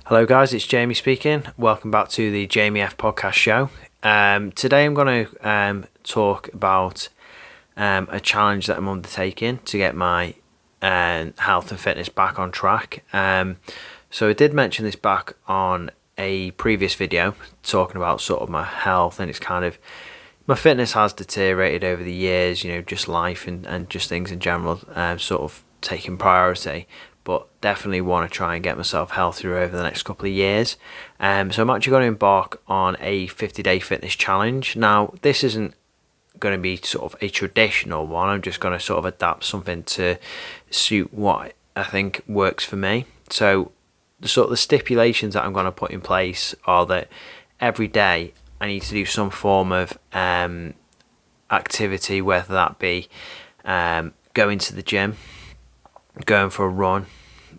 Hello guys, it's Jamie speaking. Welcome back to the Jamie F podcast show. Today I'm going to talk about a challenge that I'm undertaking to get my health and fitness back on track. So I did mention this back on a previous video talking about sort of my health, and it's kind of my fitness has deteriorated over the years, just life and just things in general sort of taking priority, but definitely want to try and get myself healthier over the next couple of years. So I'm actually going to embark on a 50-day fitness challenge. Now, this isn't going to be sort of a traditional one. I'm just going to sort of adapt something to suit what I think works for me. So the stipulations that I'm going to put in place are that every day I need to do some form of activity, whether that be going to the gym, going for a run,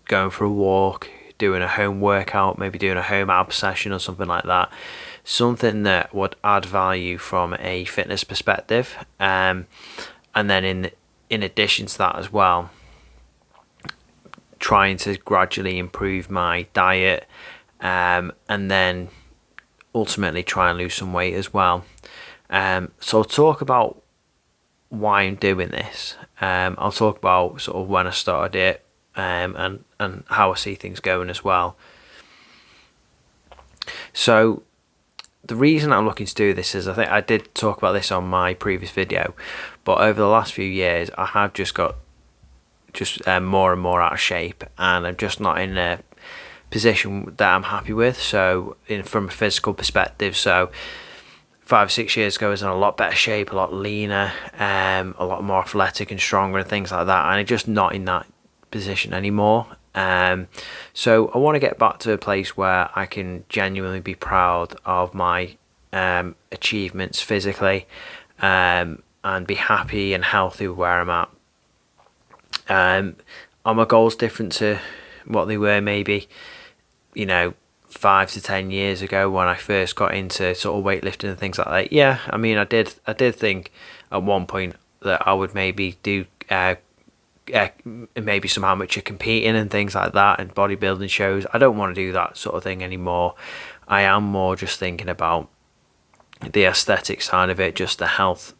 going for a walk, doing a home workout, maybe doing a home ab session or something like that. Something that would add value from a fitness perspective. And then in addition to that as well, trying to gradually improve my diet and then ultimately try and lose some weight as well. So I'll talk about why I'm doing this. I'll talk about sort of when I started it and how I see things going as well. So the reason I'm looking to do this is, I think I did talk about this on my previous video, but over the last few years I have just got more and more out of shape, and I'm just not in a position that I'm happy with. So from a physical perspective, so 5 or 6 years ago I was in a lot better shape, a lot leaner, a lot more athletic and stronger and things like that, and I'm just not in that position anymore. So I want to get back to a place where I can genuinely be proud of my achievements physically, and be happy and healthy with where I'm at. Are my goals different to what they were maybe 5 to 10 years ago when I first got into sort of weightlifting and things like that? Yeah, I mean, I did think at one point that I would maybe do maybe some amateur competing and things like that, and bodybuilding shows. I don't want to do that sort of thing anymore. I am more just thinking about the aesthetic side of it, just the health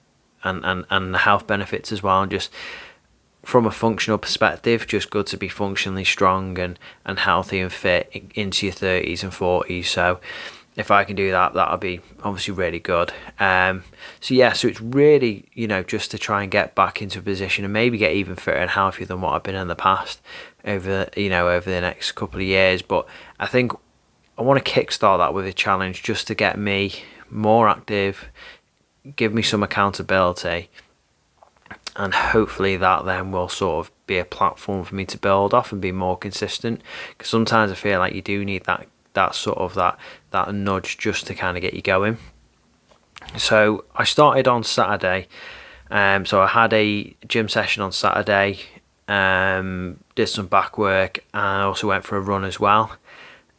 and the health benefits as well, and just from a functional perspective, just good to be functionally strong and healthy and fit into your 30s and 40s. So if I can do that, that'll be obviously really good. So it's really, just to try and get back into a position and maybe get even fitter and healthier than what I've been in the past over the next couple of years. But I think I want to kickstart that with a challenge just to get me more active, give me some accountability, and hopefully that then will sort of be a platform for me to build off and be more consistent. Because sometimes I feel like you do need that nudge just to kind of get you going. So I started on Saturday. So I had a gym session on Saturday, did some back work, and I also went for a run as well.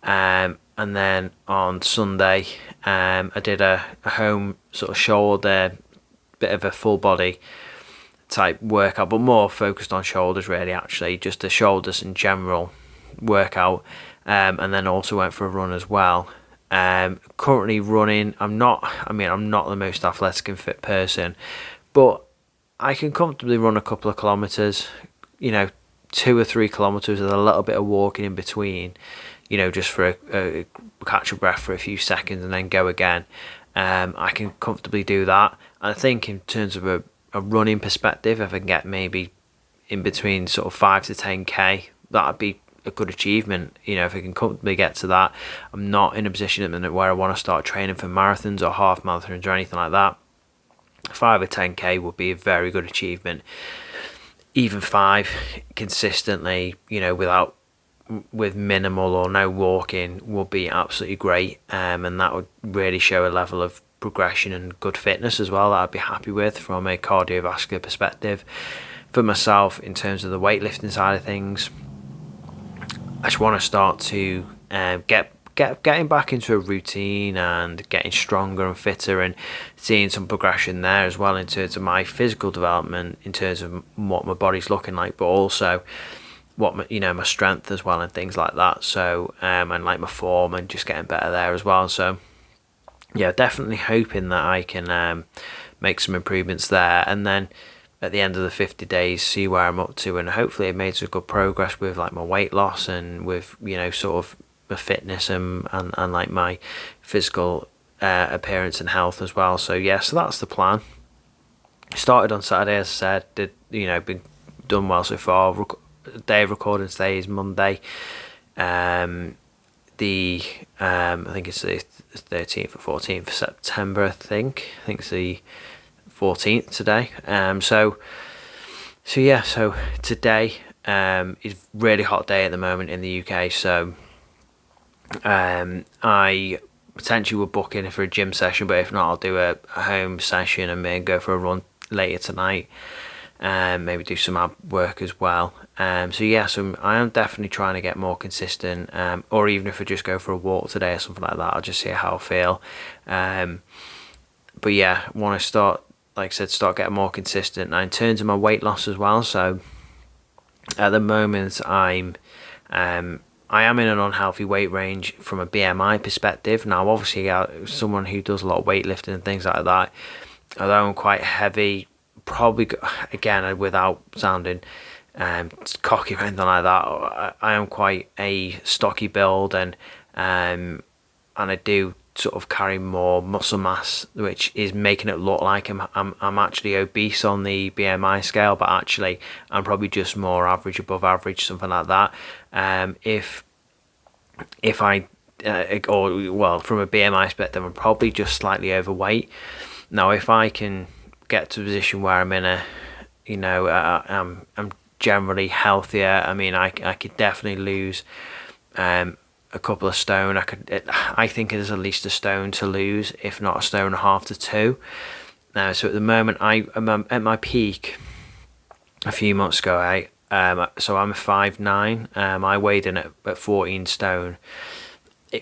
And then on Sunday, I did a home sort of shoulder, bit of a full body type workout, but more focused on shoulders really, actually, just the shoulders in general workout. And then also went for a run as well. Currently running, I'm not the most athletic and fit person, but I can comfortably run a couple of kilometres, 2 or 3 kilometres with a little bit of walking in between, just for a catch your breath for a few seconds and then go again. I can comfortably do that. I think in terms of a running perspective, if I can get maybe in between sort of 5 to 10k, that'd be a good achievement. If I can comfortably get to that, I'm not in a position at the minute where I want to start training for marathons or half marathons or anything like that. 5 or 10k would be a very good achievement. Even 5 consistently, with minimal or no walking, would be absolutely great, and that would really show a level of progression and good fitness as well that I'd be happy with from a cardiovascular perspective. For myself, in terms of the weightlifting side of things, I just want to start to getting back into a routine and getting stronger and fitter, and seeing some progression there as well in terms of my physical development, in terms of what my body's looking like, but also my strength as well and things like that. So and like my form and just getting better there as well. So yeah, definitely hoping that I can make some improvements there, and then at the end of the 50 days see where I'm up to, and hopefully I've made some good progress with like my weight loss and with sort of my fitness and like my physical appearance and health as well. So yeah, so that's the plan. Started on Saturday, as I said, been done well so far. Day of recording today is Monday. I think it's the 13th or 14th of September. I think it's the 14th today. So today is a really hot day at the moment in the UK. So I potentially will book in for a gym session, but if not, I'll do a home session and maybe go for a run later tonight. Maybe do some ab work as well. So I am definitely trying to get more consistent, or even if I just go for a walk today or something like that, I'll just see how I feel. But yeah, want to start, like I said, start getting more consistent. Now in terms of my weight loss as well, so at the moment I am in an unhealthy weight range from a BMI perspective. Now obviously someone who does a lot of weightlifting and things like that, although I'm quite heavy, probably, again, without sounding cocky or anything like that, I am quite a stocky build, and I do sort of carry more muscle mass, which is making it look like I'm actually obese on the BMI scale, but actually I'm probably just more average, above average, something like that. If I from a BMI perspective, I'm probably just slightly overweight. Now if I can get to a position where I'm in I'm generally healthier. I mean, I could definitely lose a couple of stone. I think there's at least a stone to lose, if not a stone and a half to 2. So at the moment I'm at my peak a few months ago. So I'm 5'9". I weighed in at 14 stone,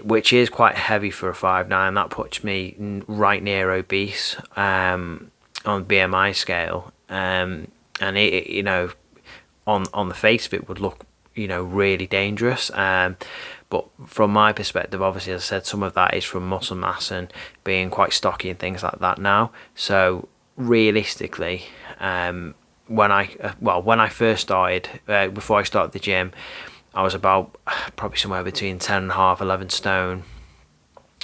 which is quite heavy for a 5'9". That puts me right near obese on the BMI scale, and it on the face of it would look really dangerous, but from my perspective, obviously, as I said, some of that is from muscle mass and being quite stocky and things like that now. So realistically, when I first started, before I started the gym, I was about probably somewhere between 10.5, 11 stone,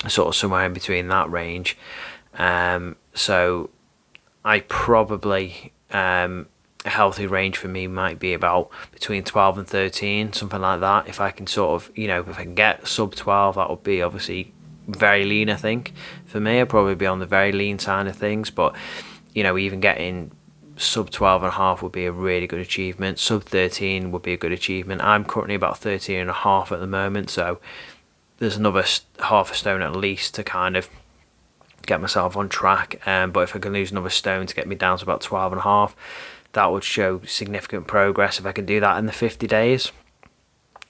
sort of somewhere in between that range. So I probably a healthy range for me might be about between 12 and 13, something like that. If I can sort of, if I can get sub 12, that would be obviously very lean. I think for me, I'd probably be on the very lean side of things, but even getting sub 12 and a half would be a really good achievement. Sub 13 would be a good achievement. I'm currently about 13 and a half at the moment, so there's another half a stone at least to kind of get myself on track. But if I can lose another stone to get me down to about 12 and a half, that would show significant progress if I can do that in the 50 days,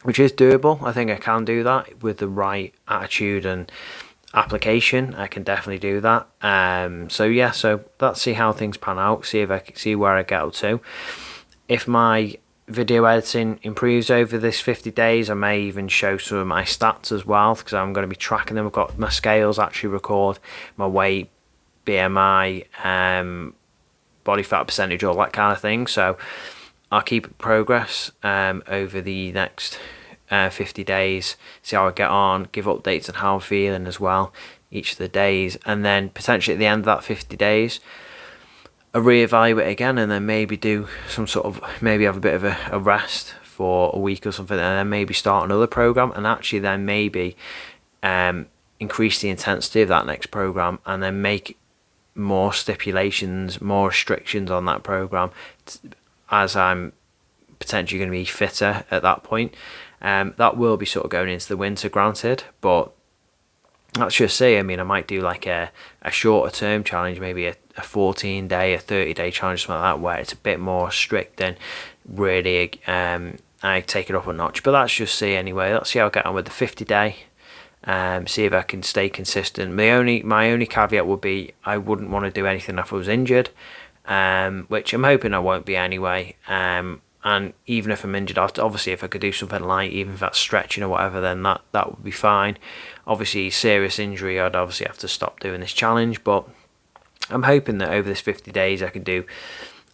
which is doable. I think I can do that with the right attitude and application. I can definitely do that. So let's see how things pan out, see if I can see where I get up to. If my video editing improves over this 50 days, I may even show some of my stats as well, because I'm going to be tracking them. I've got my scales actually record my weight, BMI, body fat percentage, all that kind of thing. So I'll keep progress over the next 50 days, see how I get on, give updates on how I'm feeling as well each of the days, and then potentially at the end of that 50 days I reevaluate again, and then maybe do some sort of, maybe have a bit of a rest for a week or something, and then maybe start another program, and actually then maybe increase the intensity of that next program, and then make more stipulations, more restrictions on that program, as I'm potentially going to be fitter at that point. That will be sort of going into the winter, granted, but let's just say, I mean, I might do like a shorter term challenge, maybe a 14-day, a 30-day challenge, something like that, where it's a bit more strict, and really I take it up a notch. But let's just see anyway. Let's see how I get on with the 50-day. See if I can stay consistent. My only caveat would be I wouldn't want to do anything if I was injured, which I'm hoping I won't be anyway. And even if I'm injured, obviously if I could do something light, even if that's stretching or whatever, then that would be fine. Obviously serious injury, I'd obviously have to stop doing this challenge, but I'm hoping that over this 50 days I can do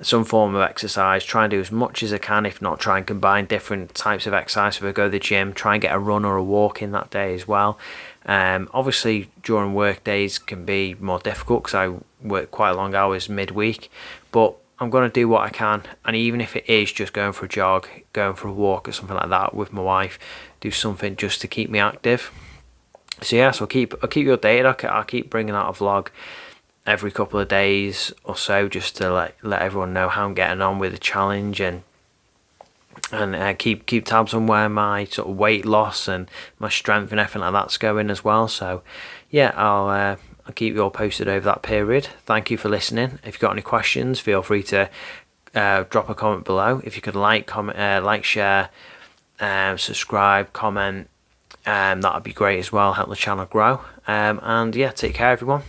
some form of exercise, try and do as much as I can, if not try and combine different types of exercise. If I go to the gym, try and get a run or a walk in that day as well. Obviously during work days can be more difficult because I work quite long hours midweek, but I'm going to do what I can, and even if it is just going for a jog, going for a walk or something like that with my wife, do something just to keep me active. So yeah, so I'll keep you updated. I'll keep bringing out a vlog every couple of days or so, just to let everyone know how I'm getting on with the challenge, and keep tabs on where my sort of weight loss and my strength and everything like that's going as well. So yeah, I'll keep you all posted over that period. Thank you for listening. If you've got any questions, feel free to drop a comment below. If you could like, share, subscribe, comment, that would be great as well, help the channel grow. And yeah, take care everyone.